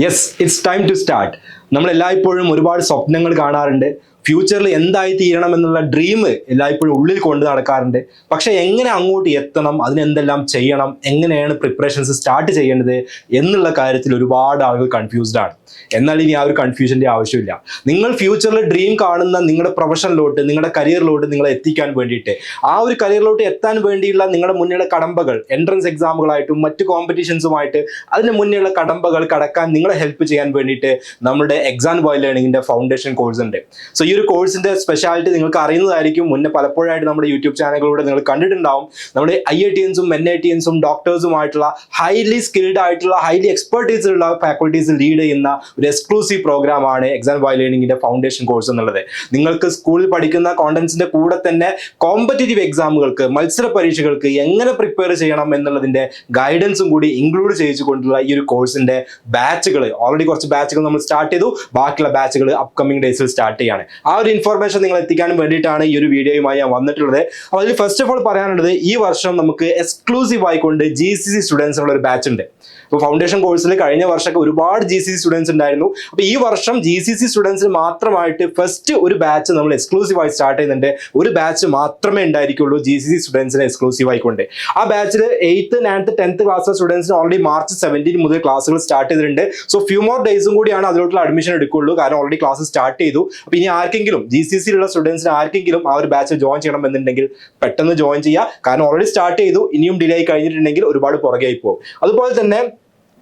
Yes, it's time to start. നമ്മൾ എല്ലായ്പ്പോഴും ഒരുപാട് സ്വപ്നങ്ങൾ കാണാറുണ്ട്. ഫ്യൂച്ചറിൽ എന്തായി തീരണം എന്നുള്ള ഡ്രീം എല്ലായ്പ്പോഴും ഉള്ളിൽ കൊണ്ട് നടക്കാറുണ്ട്. പക്ഷെ എങ്ങനെ അങ്ങോട്ട് എത്തണം, അതിനെന്തെല്ലാം ചെയ്യണം, എങ്ങനെയാണ് പ്രിപ്പറേഷൻസ് സ്റ്റാർട്ട് ചെയ്യേണ്ടത് എന്നുള്ള കാര്യത്തിൽ ഒരുപാട് ആളുകൾ കൺഫ്യൂസ്ഡ് ആണ്. എന്നാൽ ഇനി ആ ഒരു കൺഫ്യൂഷൻ്റെ ആവശ്യമില്ല. നിങ്ങൾ ഫ്യൂച്ചറിൽ ഡ്രീം കാണുന്ന നിങ്ങളുടെ പ്രൊഫഷനിലോട്ട്, നിങ്ങളുടെ കരിയറിലോട്ട് നിങ്ങളെ എത്തിക്കാൻ വേണ്ടിയിട്ട്, ആ ഒരു കരിയറിലോട്ട് എത്താൻ വേണ്ടിയുള്ള നിങ്ങളുടെ മുന്നിലുള്ള കടമ്പകൾ, എൻട്രൻസ് എക്സാമുകളായിട്ടും മറ്റ് കോമ്പറ്റീഷൻസുമായിട്ട് അതിന് മുന്നിലുള്ള കടമ്പകൾ കടക്കാൻ നിങ്ങളെ ഹെൽപ്പ് ചെയ്യാൻ വേണ്ടിയിട്ട് നമ്മുടെ എക്സാം ബോയ് ലേണിംഗിന്റെ ഫൗണ്ടേഷൻ കോഴ്സ് ഉണ്ട്. സോ ഈ ഒരു കോഴ്സിന്റെ സ്പെഷ്യാലിറ്റി നിങ്ങൾക്ക് അറിയുന്നതായിരിക്കും. മുന്നേ പലപ്പോഴായിട്ട് നമ്മുടെ യൂട്യൂബ് ചാനലുകളിലൂടെ നിങ്ങൾ കണ്ടിട്ടുണ്ടാവും. നമ്മുടെ IITians NITians ഡോക്ടേഴ്സുമായിട്ടുള്ള ഹൈലി സ്കിൽഡ് ആയിട്ടുള്ള ഹൈലി എക്സ്പെർട്ടീസ് ഉള്ള ഫാക്കൽറ്റീസ് ലീഡ് ചെയ്യുന്ന ഒരു എക്സ്ക്ലൂസീവ് പ്രോഗ്രാമാണ് എക്സാം ബോയ് ലേണിംഗിന്റെ ഫൗണ്ടേഷൻ കോഴ്സ് എന്നുള്ളത്. നിങ്ങൾക്ക് സ്കൂളിൽ പഠിക്കുന്ന കോണ്ടന്റ്സിന്റെ കൂടെ തന്നെ കോമ്പറ്റേറ്റീവ് എക്സാമുകൾക്ക്, മത്സര പരീക്ഷകൾക്ക് എങ്ങനെ പ്രിപ്പയർ ചെയ്യണം എന്നുള്ളതിന്റെ ഗൈഡൻസും കൂടി ഇൻക്ലൂഡ് ചെയ്തുകൊണ്ടുള്ള ഈ ഒരു കോഴ്സിന്റെ ബാച്ചുകൾ ഓൾറെഡി കുറച്ച് ബാച്ചുകൾ നമ്മൾ സ്റ്റാർട്ട് ചെയ്തു. ബാക്കിയുള്ള ബാച്ചുകൾ അപ്കമിംഗ് ഡേയ്സിൽ സ്റ്റാർട്ട് ചെയ്യാണ്. ആ ഒരു ഇൻഫർമേഷൻ നിങ്ങൾ എത്തിക്കാൻ വേണ്ടിയിട്ടാണ് ഈ ഒരു വീഡിയോയുമായി ഞാൻ വന്നിട്ടുള്ളത്. അപ്പോൾ അതിൽ ഫസ്റ്റ് ഓഫ് ഓൾ പറയാനുള്ളത്, ഈ വർഷം നമുക്ക് എക്സ്ക്ലൂസീവ് ആയിക്കൊണ്ട് GCC സ്റ്റുഡൻസിനുള്ള ഒരു ബാച്ച് ഉണ്ട്. ഇപ്പോൾ ഫൗണ്ടേഷൻ കോഴ്സിൽ കഴിഞ്ഞ വർഷമൊക്കെ ഒരുപാട് GCC സ്റ്റുഡൻസ് ഉണ്ടായിരുന്നു. അപ്പോൾ ഈ വർഷം GCC സ്റ്റുഡൻസിന് മാത്രമായിട്ട് ഫസ്റ്റ് ഒരു ബാച്ച് നമ്മൾ എക്സ്ക്ലൂസീവ് ആയി സ്റ്റാർട്ട് ചെയ്യുന്നുണ്ട്. ഒരു ബാച്ച് മാത്രമേ ഉണ്ടായിരിക്കുള്ളൂ GCC സ്റ്റുഡൻസിന് എക്സ്ക്ലൂസീവ് ആയിക്കൊണ്ട്. ആ ബാച്ചിൽ 8th, 9th, 10th ക്ലാസ് സ്റ്റുഡൻസിന് ഓൾറെഡി March 17 മുതൽ ക്ലാസ്സുകൾ സ്റ്റാർട്ട് ചെയ്തിട്ടുണ്ട്. സോ ഫ്യൂ മോർ ഡേയ്സും കൂടിയാണ് അതിലോട്ടുള്ള അഡ്മിഷൻ എടുക്കുള്ളൂ. കാരണം ഓൾറെഡി ക്ലാസ് സ്റ്റാർട്ട് ചെയ്തു. അപ്പോൾ ഇനി ആർക്കെങ്കിലും GCCയിലുള്ള സ്റ്റുഡൻസിന് ആർക്കെങ്കിലും ആ ഒരു ബാച്ച് ജോയിൻ ചെയ്യണം എന്നുണ്ടെങ്കിൽ പെട്ടെന്ന് ജോയിൻ ചെയ്യുക. കാരണം ഓൾറെഡി സ്റ്റാർട്ട് ചെയ്തു. ഇനിയും ഡിലേ ആയി കഴിഞ്ഞിട്ടുണ്ടെങ്കിൽ ഒരുപാട് പുറകെ ആയി പോകും. അതുപോലെ തന്നെ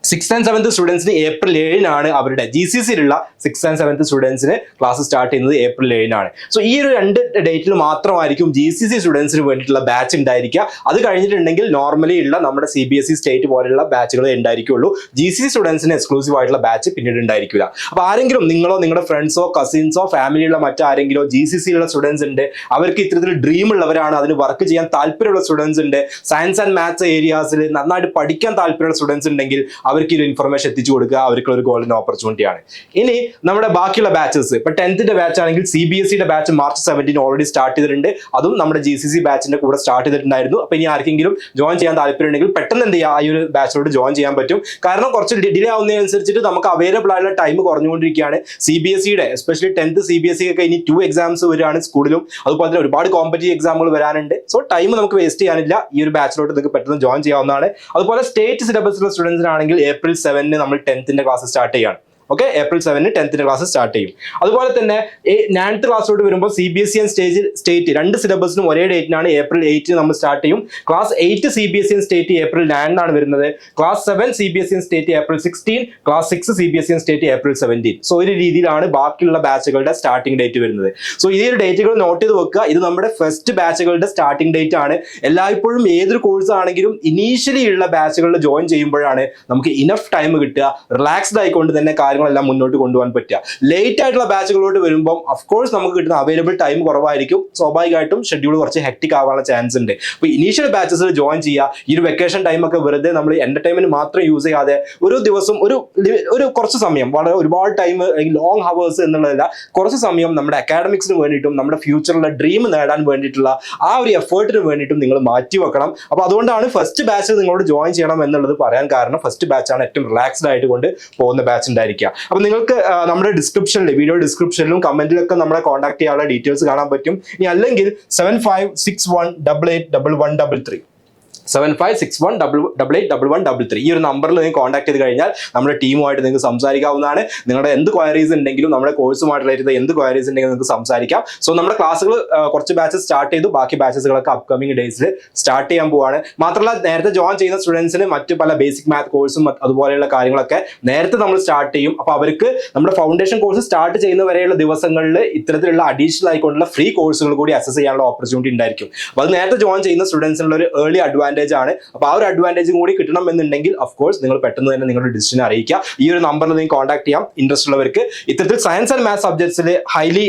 6th and 7th സ്റ്റുഡൻസിന് April 7 അവരുടെ GCCയിലുള്ള 6th and 7th സ്റ്റുഡൻസിന് ക്ലാസ് സ്റ്റാർട്ട് ചെയ്യുന്നത് April 7 സോ ഈ ഒരു 2 ഡേറ്റിൽ മാത്രമായിരിക്കും GCC സ്റ്റുഡൻസിന് വേണ്ടിയിട്ടുള്ള ബാച്ച് ഉണ്ടായിരിക്കുക. അത് കഴിഞ്ഞിട്ടുണ്ടെങ്കിൽ നോർമലി ഉള്ള നമ്മുടെ CBSE സ്റ്റേറ്റ് പോലെയുള്ള ബാച്ചുകൾ ഉണ്ടായിരിക്കുള്ളൂ. GCC സ്റ്റുഡൻസിന് എക്സ്ക്ലൂസീവ് ആയിട്ടുള്ള ബാച്ച് പിന്നീട് ഉണ്ടായിരിക്കില്ല. അപ്പോൾ ആരെങ്കിലും നിങ്ങളോ നിങ്ങളുടെ ഫ്രണ്ട്സോ കസിൻസോ ഫാമിലിയുള്ള മറ്റാരെങ്കിലോ GCCയിലുള്ള സ്റ്റുഡൻസ് ഉണ്ട്, അവർക്ക് ഇത്തരത്തിൽ ഡ്രീം ഉള്ളവരാണ്, അതിന് വർക്ക് ചെയ്യാൻ താല്പര്യമുള്ള സ്റ്റുഡൻസ് ഉണ്ട്, സയൻസ് ആൻഡ് മാത്സ് ഏരിയാസിൽ നന്നായിട്ട് പഠിക്കാൻ താല്പര്യമുള്ള സ്റ്റുഡൻസ് ഉണ്ടെങ്കിൽ അവർക്ക് ഈ ഒരു ഇൻഫർമേഷൻ എത്തിച്ചു കൊടുക്കുക അവർക്കുള്ള ഒരു ഗോൾഡൻ ഓപ്പർച്യൂണിറ്റിയാണ്. ഇനി നമ്മുടെ ബാക്കിയുള്ള ബാച്ചസ്, ഇപ്പൊ 10th ബാച്ച് ആണെങ്കിൽ CBSEയുടെ ബാച്ച് March 17 ഓൾറെഡി സ്റ്റാർട്ട് ചെയ്തിട്ടുണ്ട്. അതും നമ്മുടെ GCC ബാച്ചിന്റെ കൂടെ സ്റ്റാർട്ട് ചെയ്തിട്ടുണ്ടായിരുന്നു. അപ്പൊ ഇനി ആർക്കെങ്കിലും ജോയിൻ ചെയ്യാൻ താല്പര്യം ഉണ്ടെങ്കിൽ പെട്ടെന്ന് എന്ത് ചെയ്യുക, ഈ ഒരു ബാച്ചിലോട്ട് ജോയിൻ ചെയ്യാൻ പറ്റും. കാരണം കുറച്ച് ഡിലേ ആവുന്നതിനനുസരിച്ചിട്ട് നമുക്ക് അവൈലബിൾ ആയിട്ടുള്ള ടൈം കുറഞ്ഞുകൊണ്ടിരിക്കുകയാണ്. CBSEയുടെ എസ്പെഷ്യലി 10th CBSE ഒക്കെ ഇനി 2 എക്സാംസ് വരികയാണ് സ്കൂളിലും. അതുപോലെ തന്നെ ഒരുപാട് കോമ്പറ്റീവ് എക്സാമുകൾ വരാനുണ്ട്. സോ ടൈം നമുക്ക് വേസ്റ്റ് ചെയ്യാനില്ല. ഈ ഒരു ബാച്ചിലോട്ട് നിങ്ങൾക്ക് പെട്ടെന്ന് ജോയിൻ ചെയ്യാവുന്നതാണ്. അതുപോലെ സ്റ്റേറ്റ് സിലബസിലുള്ള സ്റ്റുഡൻസിനാണെങ്കിൽ April 7 നമ്മൾ 10th ക്ലാസ് സ്റ്റാർട്ട് ചെയ്യാണ്. Okay, April 7 10th class start ചെയ്യും. അതുപോലെ തന്നെ 9th ക്ലാസ്സിലോട്ട് വരുമ്പോൾ CBSE ആൻഡ് സ്റ്റേറ്റ് 2 സിലബസിനും ഒരേ ഡേറ്റിനാണ് April 8 നമ്മൾ സ്റ്റാർട്ട് ചെയ്യും. Class 8 CBSE and state April 9 വരുന്നത്. Class 7 CBSE and state April 16, class 6 CBSE and state April 17. So ഒരു രീതിയിലാണ് ബാക്കിയുള്ള ബാച്ചുകളുടെ സ്റ്റാർട്ടിംഗ് ഡേറ്റ് വരുന്നത്. സോ ഈ ഒരു ഡേറ്റുകൾ നോട്ട് ചെയ്ത് വെക്കുക. ഇത് നമ്മുടെ ഫസ്റ്റ് ബാച്ചുകളുടെ സ്റ്റാർട്ടിംഗ് ഡേറ്റ് ആണ്. എല്ലായ്പ്പോഴും ഏതൊരു കോഴ്സ് ആണെങ്കിലും ഇനീഷ്യലി ഉള്ള ബാച്ചുകളിൽ ജോയിൻ ചെയ്യുമ്പോഴാണ് നമുക്ക് ഇനഫ് ടൈം കിട്ടുക, റിലാക്സ്ഡ് ആയിക്കൊണ്ട് തന്നെ കാര്യങ്ങളെല്ലാം മുന്നോട്ട് കൊണ്ടുപോകാൻ പറ്റുക. ലേറ്റ് ആയിട്ടുള്ള ബാച്ചുകളോട്ട് വരുമ്പോൾ അഫ്കോഴ്സ് നമുക്ക് കിട്ടുന്ന അവൈലബിൾ ടൈം കുറവായിരിക്കും. സ്വാഭാവികമായിട്ടും ഷെഡ്യൂൾ കുറച്ച് ഹെക്ടിക് ആവാനുള്ള ചാൻസ് ഉണ്ട്. അപ്പോൾ ഇനീഷ്യൽ ബാച്ചസിൽ ജോയിൻ ചെയ്യുക. ഈ ഒരു വെക്കേഷൻ ടൈമൊക്കെ വെറുതെ നമ്മൾ എന്റർടൈൻമെന്റ് മാത്രം യൂസ് ചെയ്യാതെ ഒരു ദിവസം ഒരു കുറച്ച് സമയം, വളരെ ഒരുപാട് ടൈം ലോങ് ഹവേഴ്സ് എന്നുള്ളതല്ല, കുറച്ച് സമയം നമ്മുടെ അക്കാഡമിക്സിന് വേണ്ടിയിട്ടും നമ്മുടെ ഫ്യൂച്ചറിലെ ഡ്രീം നേടാൻ വേണ്ടിയിട്ടുള്ള ആ ഒരു എഫേർട്ടിന് വേണ്ടിയിട്ടും നിങ്ങൾ മാറ്റി വെക്കണം. അപ്പോൾ അതുകൊണ്ടാണ് ഫസ്റ്റ് ബാച്ച് നിങ്ങളോട് ജോയിൻ ചെയ്യണം എന്നുള്ളത് പറയാൻ കാരണം. ഫസ്റ്റ് ബാച്ചാണ് ഏറ്റവും റിലാക്സ്ഡ് ആയിട്ട് കൊണ്ട് പോകുന്ന ബാച്ച് ഉണ്ടായിരിക്കുക. അപ്പോൾ നിങ്ങൾക്ക് നമ്മുടെ ഡിസ്ക്രിപ്ഷനിൽ, വീഡിയോ ഡിസ്ക്രിപ്ഷനിലും കമന്റിലൊക്കെ നമ്മളെ കോൺടാക്ട് ചെയ്യാനുള്ള ഡീറ്റെയിൽസ് കാണാൻ പറ്റും. ഇനി അല്ലെങ്കിൽ 7561881133 7561881133 ഈ ഒരു നമ്പറിൽ നിങ്ങൾക്ക് കോൺടാക്ട് ചെയ്ത് കഴിഞ്ഞാൽ നമ്മുടെ ടീമുമായിട്ട് നിങ്ങൾക്ക് സംസാരിക്കാവുന്നതാണ്. നിങ്ങളുടെ എന്ത് ക്വയറീസ് ഉണ്ടെങ്കിലും, നമ്മുടെ കോഴ്സുമായിട്ട് റിലേറ്റ് ചെയ്ത എന്ത് ക്വയറീസ് ഉണ്ടെങ്കിലും നിങ്ങൾക്ക് സംസാരിക്കാം. സോ നമ്മുടെ ക്ലാസ്സുകൾ കുറച്ച് ബാച്ചസ് സ്റ്റാർട്ട് ചെയ്തു. ബാക്കി ബാച്ചസുകളൊക്കെ അപ്കമിംഗ് ഡേയ്സിൽ സ്റ്റാർട്ട് ചെയ്യാൻ പോവാണ്. മാത്രമല്ല നേരത്തെ ജോയിൻ ചെയ്യുന്ന സ്റ്റുഡൻസിന് മറ്റ് പല ബേസിക് മാത്ത് കോഴ്സും അതുപോലെയുള്ള കാര്യങ്ങളൊക്കെ നേരത്തെ നമ്മൾ സ്റ്റാർട്ട് ചെയ്യും. അപ്പോൾ അവർക്ക് നമ്മുടെ ഫൗണ്ടേഷൻ കോഴ്സ് സ്റ്റാർട്ട് ചെയ്യുന്ന വരെയുള്ള ദിവസങ്ങളിൽ ഇത്തരത്തിലുള്ള അഡീഷണൽ ആയിക്കൊണ്ടുള്ള ഫ്രീ കോഴ്സുകൾ കൂടി അക്സസ് ചെയ്യാനുള്ള ഓപ്പർച്യൂണിറ്റി ഉണ്ടായിരിക്കും. അപ്പോൾ അത് നേരത്തെ ജോയിൻ ചെയ്യുന്ന സ്റ്റുഡൻസിനുള്ള ഒരു ഏർലി അഡ്വാൻറ്റേജ് ആണ്. അപ്പോൾ ആ ഒരു അഡ്വാൻറ്റേജും കൂടി കിട്ടണം എന്നുണ്ടെങ്കിൽ ഓഫ്കോഴ്സ് നിങ്ങൾ പെട്ടെന്ന് തന്നെ നിങ്ങളുടെ ഡിസിഷൻ അറിയിക്കുക. ഈ ഒരു നമ്പറിൽ നിങ്ങൾക്ക് കോൺടാക്ട് ചെയ്യാം. ഇൻട്രസ്റ്റ് ഉള്ളവർക്ക് ഇത്തരത്തിൽ സയൻസ് ആൻഡ് മാത്സ് സബ്ജക്ട്സിൽ ഹൈലി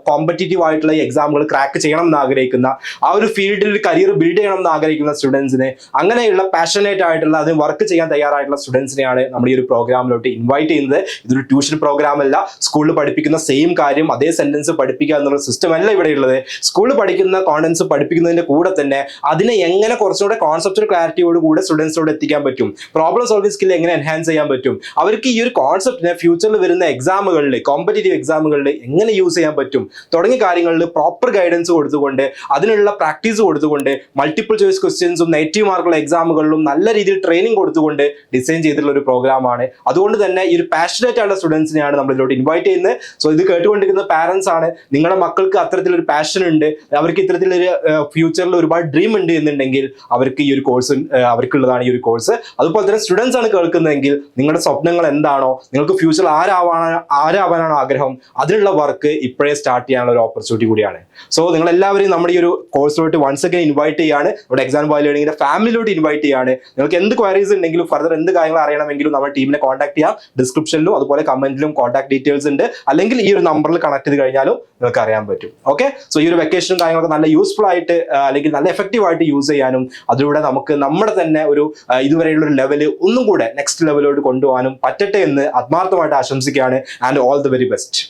കോമ്പറ്റീറ്റീവ് ആയിട്ടുള്ള എക്സാമുകൾ ക്രാക്ക് ചെയ്യണം എന്ന് ആഗ്രഹിക്കുന്ന, ആ ഒരു ഫീൽഡിൽ ഒരു കരിയർ ബിൽഡ് ചെയ്യണം എന്ന് ആഗ്രഹിക്കുന്ന സ്റ്റുഡൻസിനെ, അങ്ങനെയുള്ള പാഷനേറ്റ് ആയിട്ടുള്ള അതിന് വർക്ക് ചെയ്യാൻ തയ്യാറായിട്ടുള്ള സ്റ്റുഡൻസിനെയാണ് നമ്മൾ ഈ ഒരു പ്രോഗ്രാമിലോട്ട് ഇൻവൈറ്റ് ചെയ്യുന്നത്. ഇതൊരു ട്യൂഷൻ പ്രോഗ്രാം അല്ല. സ്കൂളിൽ പഠിപ്പിക്കുന്ന സെയിം കാര്യം അതേ സെന്റൻസ് പഠിപ്പിക്കുക എന്നുള്ള സിസ്റ്റം അല്ല ഇവിടെ ഉള്ളത്. സ്കൂളിൽ പഠിക്കുന്ന കോണ്ടന്റ്സ് പഠിപ്പിക്കുന്നതിന്റെ കൂടെ തന്നെ അതിനെ എങ്ങനെ കുറച്ച് കുറച്ചുകൂടെ കോൺസെപ്റ്റൽ ക്ലാരിറ്റിയോട് കൂടെ സ്റ്റുഡൻസിനോട് എത്തിക്കാൻ പറ്റും. പ്രോബ്ലം സോൾവിംഗ് സ്കിൽ എങ്ങനെ എൻഹാൻസ് ചെയ്യാൻ പറ്റും, അവർക്ക് ഈ ഒരു കോൺസെപ്റ്റിനെ ഫ്യൂച്ചറിൽ വരുന്ന എക്സാമുകളിൽ, കോമ്പറ്റേറ്റീവ് എക്സാമുകളിൽ എങ്ങനെ യൂസ് ചെയ്യാൻ പറ്റും തുടങ്ങിയ കാര്യങ്ങളിൽ പ്രോപ്പർ ഗൈഡൻസ് കൊടുത്തുകൊണ്ട് അതിനുള്ള പ്രാക്ടീസ് കൊടുത്തുകൊണ്ട് മൾട്ടിപ്പിൾ ചോയ്സ് ക്വസ്റ്റ്യൻസും നെഗറ്റീവ് മാർക്കുള്ള എക്സാമുകളിലും നല്ല രീതിയിൽ ട്രെയിനിങ് കൊടുത്തുകൊണ്ട് ഡിസൈൻ ചെയ്തിട്ടുള്ള ഒരു പ്രോഗ്രാമാണ്. അതുകൊണ്ട് തന്നെ ഈ ഒരു പാഷനേറ്റ് ആയിട്ടുള്ള സ്റ്റുഡൻസിനെയാണ് നമ്മൾ ഇതിലോട്ട് ഇൻവൈറ്റ് ചെയ്യുന്നത്. സോ ഇത് കേട്ടുകൊണ്ടിരിക്കുന്ന പാരൻസ് ആണ്, നിങ്ങളുടെ മക്കൾക്ക് അത്തരത്തിലൊരു പാഷൻ ഉണ്ട്, അവർക്ക് ഇത്തരത്തിലൊരു ഫ്യൂച്ചറിൽ ഒരുപാട് ഡ്രീം ഉണ്ട് എന്നുണ്ടെങ്കിൽ അവർക്ക് ഈ ഒരു കോഴ്സ് അവർക്കുള്ളതാണ് ഈ ഒരു കോഴ്സ്. അതുപോലെ തന്നെ സ്റ്റുഡൻസ് ആണ് കേൾക്കുന്നതെങ്കിൽ നിങ്ങളുടെ സ്വപ്നങ്ങൾ എന്താണോ, നിങ്ങൾക്ക് ഫ്യൂച്ചറിൽ ആരാവാനാണോ ആഗ്രഹം, അതിനുള്ള വർക്ക് ഇപ്പോഴേ സ്റ്റാർട്ട് ചെയ്യാനുള്ള ഒരു ഓപ്പർച്യൂണിറ്റി കൂടിയാണ്. സോ നിങ്ങൾ എല്ലാവരെയും നമ്മുടെ ഈ ഒരു കോഴ്സിലോട്ട് വൺസ് അഗൈൻ ഇൻവൈറ്റ് ചെയ്യാണ്, നമ്മുടെ എക്സാം വാല്യൂ ലേണിംഗിന്റെ ഫാമിലിയിലോട്ട് ഇൻവൈറ്റ് ചെയ്യാണ്. നിങ്ങൾക്ക് എന്ത് ക്വയറീസ് ഉണ്ടെങ്കിലും ഫർദർ എന്ത് കാര്യങ്ങൾ അറിയണമെങ്കിലും നമ്മുടെ ടീമിനെ കോൺടാക്ട് ചെയ്യാം. ഡിസ്ക്രിപ്ഷനിലും അതുപോലെ കമന്റിലും കോൺടാക്ട് ഡീറ്റെയിൽസ് ഉണ്ട്, അല്ലെങ്കിൽ ഈ ഒരു നമ്പറിൽ കണക്ട് ചെയ്ത് കഴിഞ്ഞാലും നിങ്ങൾക്ക് അറിയാൻ പറ്റും. ഓക്കെ, സോ ഈ ഒരു വെക്കേഷനും കാര്യങ്ങളൊക്കെ നല്ല യൂസ്ഫുൾ ആയിട്ട് അല്ലെങ്കിൽ നല്ല എഫക്റ്റീവ് ആയിട്ട് യൂസ് ചെയ്യാനും അതിലൂടെ നമുക്ക് നമ്മുടെ തന്നെ ഒരു ഇതുവരെയുള്ള ഒരു ലെവല് ഒന്നും കൂടെ നെക്സ്റ്റ് ലെവലിലോട്ട് കൊണ്ടുപോകാനും പറ്റട്ടെ എന്ന് ആത്മാർത്ഥമായിട്ട് ആശംസിക്കുകയാണ്. And all the very best.